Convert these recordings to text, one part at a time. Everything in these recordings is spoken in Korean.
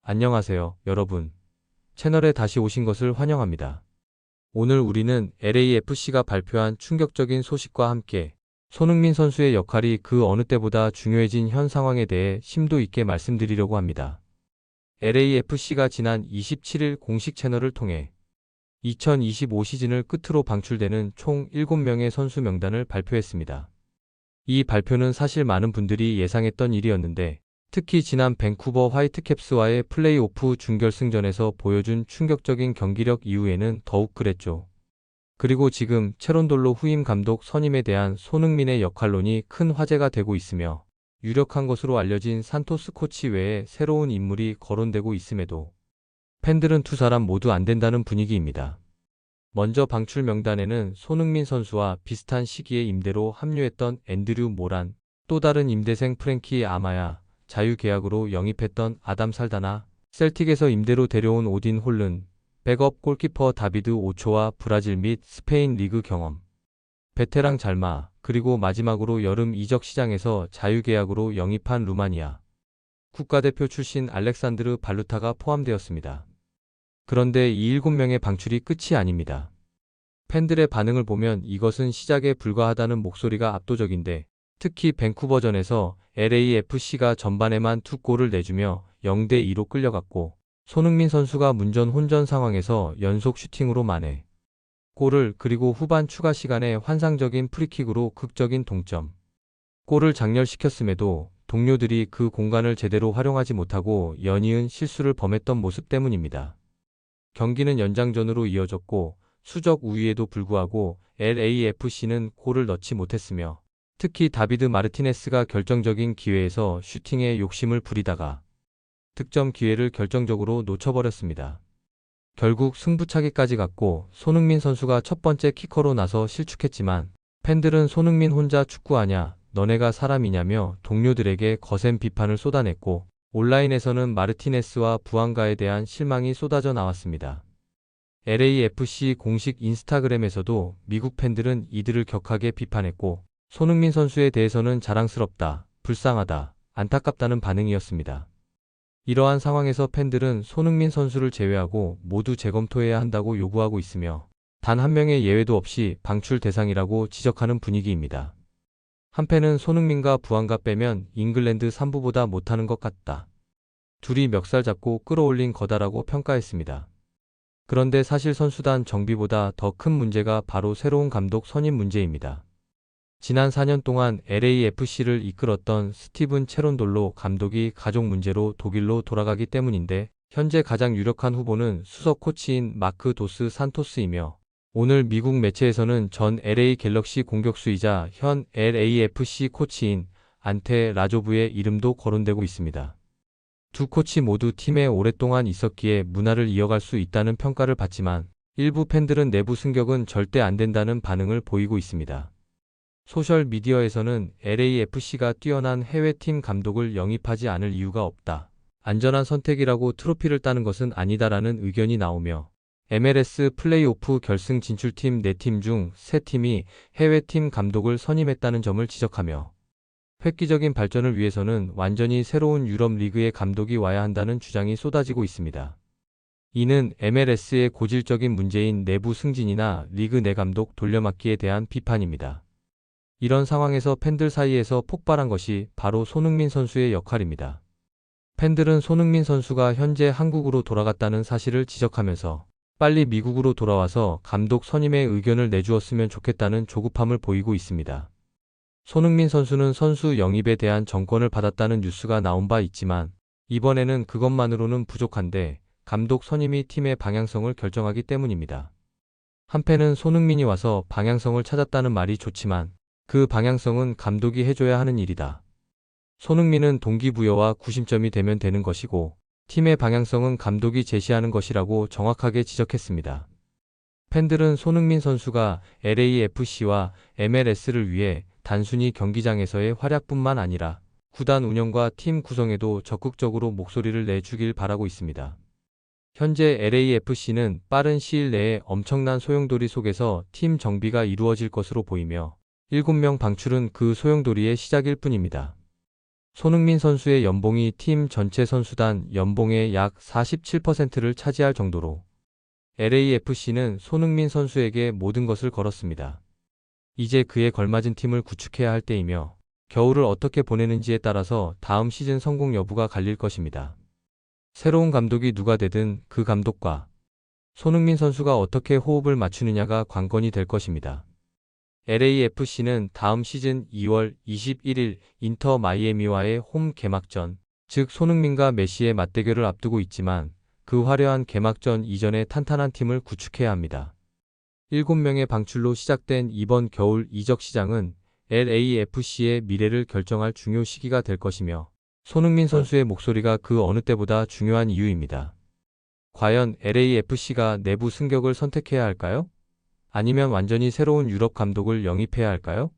안녕하세요, 여러분. 채널에 다시 오신 것을 환영합니다. 오늘 우리는 LAFC가 발표한 충격적인 소식과 함께 손흥민 선수의 역할이 그 어느 때보다 중요해진 현 상황에 대해 심도 있게 말씀드리려고 합니다. LAFC가 지난 27일 공식 채널을 통해 2025 시즌을 끝으로 방출되는 총 7명의 선수 명단을 발표했습니다. 이 발표는 사실 많은 분들이 예상했던 일이었는데, 특히 지난 밴쿠버 화이트캡스와의 플레이오프 준결승전에서 보여준 충격적인 경기력 이후에는 더욱 그랬죠. 그리고 지금 체론돌로 후임 감독 선임에 대한 손흥민의 역할론이 큰 화제가 되고 있으며, 유력한 것으로 알려진 산토스 코치 외에 새로운 인물이 거론되고 있음에도 팬들은 두 사람 모두 안 된다는 분위기입니다. 먼저 방출 명단에는 손흥민 선수와 비슷한 시기에 임대로 합류했던 앤드류 모란, 또 다른 임대생 프랭키 아마야, 자유계약으로 영입했던 아담 살다나, 셀틱에서 임대로 데려온 오딘 홀른, 백업 골키퍼 다비드 오초와 브라질 및 스페인 리그 경험, 베테랑 잘마, 그리고 마지막으로 여름 이적 시장에서 자유계약으로 영입한 루마니아 국가대표 출신 알렉산드르 발루타가 포함되었습니다. 그런데 이 7명의 방출이 끝이 아닙니다. 팬들의 반응을 보면 이것은 시작에 불과하다는 목소리가 압도적인데, 특히 밴쿠버전에서 LAFC가 전반에만 2골을 내주며 0대2로 끌려갔고, 손흥민 선수가 문전 혼전 상황에서 연속 슈팅으로 만회 골을, 그리고 후반 추가 시간에 환상적인 프리킥으로 극적인 동점 골을 장렬시켰음에도 동료들이 그 공간을 제대로 활용하지 못하고 연이은 실수를 범했던 모습 때문입니다. 경기는 연장전으로 이어졌고, 수적 우위에도 불구하고 LAFC는 골을 넣지 못했으며, 특히 다비드 마르티네스가 결정적인 기회에서 슈팅에 욕심을 부리다가 득점 기회를 결정적으로 놓쳐버렸습니다. 결국 승부차기까지 갔고, 손흥민 선수가 첫 번째 키커로 나서 실축했지만, 팬들은 손흥민 혼자 축구하냐, 너네가 사람이냐며 동료들에게 거센 비판을 쏟아냈고, 온라인에서는 마르티네스와 부안가에 대한 실망이 쏟아져 나왔습니다. LAFC 공식 인스타그램에서도 미국 팬들은 이들을 격하게 비판했고, 손흥민 선수에 대해서는 자랑스럽다, 불쌍하다, 안타깝다는 반응이었습니다. 이러한 상황에서 팬들은 손흥민 선수를 제외하고 모두 재검토해야 한다고 요구하고 있으며, 단 한 명의 예외도 없이 방출 대상이라고 지적하는 분위기입니다. 한팬은 손흥민과 부안가 빼면 잉글랜드 3부보다 못하는 것 같다, 둘이 멱살 잡고 끌어올린 거다라고 평가했습니다. 그런데 사실 선수단 정비보다 더 큰 문제가 바로 새로운 감독 선임 문제입니다. 지난 4년 동안 LAFC를 이끌었던 스티븐 체론돌로 감독이 가족 문제로 독일로 돌아가기 때문인데, 현재 가장 유력한 후보는 수석 코치인 마크 도스 산토스이며, 오늘 미국 매체에서는 전 LA 갤럭시 공격수이자 현 LAFC 코치인 안테 라조브의 이름도 거론되고 있습니다. 두 코치 모두 팀에 오랫동안 있었기에 문화를 이어갈 수 있다는 평가를 받지만, 일부 팬들은 내부 승격은 절대 안 된다는 반응을 보이고 있습니다. 소셜미디어에서는 LAFC가 뛰어난 해외팀 감독을 영입하지 않을 이유가 없다, 안전한 선택이라고 트로피를 따는 것은 아니다라는 의견이 나오며, MLS 플레이오프 결승 진출팀 4팀 중 3팀이 해외팀 감독을 선임했다는 점을 지적하며, 획기적인 발전을 위해서는 완전히 새로운 유럽 리그의 감독이 와야 한다는 주장이 쏟아지고 있습니다. 이는 MLS의 고질적인 문제인 내부 승진이나 리그 내 감독 돌려막기에 대한 비판입니다. 이런 상황에서 팬들 사이에서 폭발한 것이 바로 손흥민 선수의 역할입니다. 팬들은 손흥민 선수가 현재 한국으로 돌아갔다는 사실을 지적하면서 빨리 미국으로 돌아와서 감독 선임의 의견을 내주었으면 좋겠다는 조급함을 보이고 있습니다. 손흥민 선수는 선수 영입에 대한 정권을 받았다는 뉴스가 나온 바 있지만, 이번에는 그것만으로는 부족한데 감독 선임이 팀의 방향성을 결정하기 때문입니다. 한팬은 손흥민이 와서 방향성을 찾았다는 말이 좋지만, 그 방향성은 감독이 해줘야 하는 일이다, 손흥민은 동기부여와 구심점이 되면 되는 것이고, 팀의 방향성은 감독이 제시하는 것이라고 정확하게 지적했습니다. 팬들은 손흥민 선수가 LAFC와 MLS를 위해 단순히 경기장에서의 활약뿐만 아니라 구단 운영과 팀 구성에도 적극적으로 목소리를 내주길 바라고 있습니다. 현재 LAFC는 빠른 시일 내에 엄청난 소용돌이 속에서 팀 정비가 이루어질 것으로 보이며, 7명 방출은 그 소용돌이의 시작일 뿐입니다. 손흥민 선수의 연봉이 팀 전체 선수단 연봉의 약 47%를 차지할 정도로 LAFC는 손흥민 선수에게 모든 것을 걸었습니다. 이제 그에 걸맞은 팀을 구축해야 할 때이며 겨울을 어떻게 보내는지에 따라서 다음 시즌 성공 여부가 갈릴 것입니다. 새로운 감독이 누가 되든 그 감독과 손흥민 선수가 어떻게 호흡을 맞추느냐가 관건이 될 것입니다. LAFC는 다음 시즌 2월 21일 인터 마이애미와의 홈 개막전, 즉 손흥민과 메시의 맞대결을 앞두고 있지만 그 화려한 개막전 이전에 탄탄한 팀을 구축해야 합니다. 7명의 방출로 시작된 이번 겨울 이적 시장은 LAFC의 미래를 결정할 중요 시기가 될 것이며 손흥민 선수의 목소리가 그 어느 때보다 중요한 이유입니다. 과연 LAFC가 내부 승격을 선택해야 할까요? 아니면 완전히 새로운 유럽 감독을 영입해야 할까요?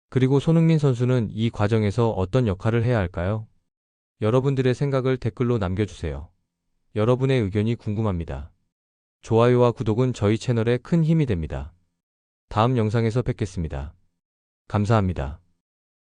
그리고 손흥민 선수는 이 과정에서 어떤 역할을 해야 할까요? 여러분들의 생각을 댓글로 남겨주세요. 여러분의 의견이 궁금합니다. 좋아요와 구독은 저희 채널에 큰 힘이 됩니다. 다음 영상에서 뵙겠습니다. 감사합니다.